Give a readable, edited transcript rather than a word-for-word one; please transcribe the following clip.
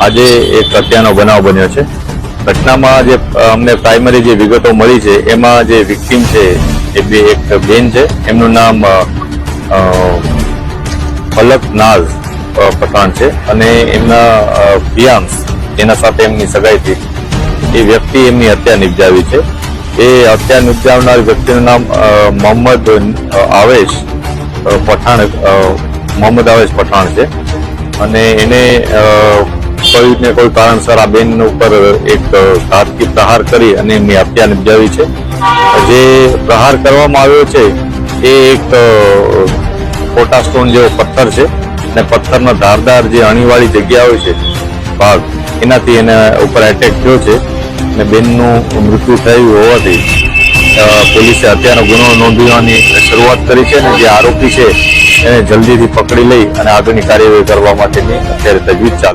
આજે એક હત્યાનો બનાવ બન્યો છે। ઘટનામાં જે અમને પ્રાઇમરી જે વિગતો મળી છે એમાં જે વિક્ટીમ છે એ એક બેન છે, એમનું નામ ફલક નાઝ પઠાણ છે અને એમના પિયાંશ એના સાથે એમની સગાઈ થઈ। એ વ્યક્તિ એમની હત્યા નિપજાવી છે। એ હત્યા નિપજાવનાર વ્યક્તિનું નામ મોહમ્મદ આવેશ પઠાણ છે અને એને કોઈ ને કોઈ કારણસર આ બેન ઉપર એક ઘાતકી પ્રહાર કરી અને એમની હત્યા નિપજાવી છે। જે પ્રહાર કરવામાં આવ્યો છે એ એક ખોટા સ્ટોન જેવો પથ્થર છે અને પથ્થરના ધારદાર જે અણીવાળી જગ્યા હોય છે ભાગ, એનાથી એના ઉપર એટેક થયો છે અને બેનનું મૃત્યુ થયું હોવાથી પોલીસે હત્યાનો ગુનો નોંધવાની શરૂઆત કરી છે અને જે આરોપી છે એને જલ્દીથી પકડી લઈ અને આગળની કાર્યવાહી કરવા માટેની અત્યારે તજવીજ ચાલુ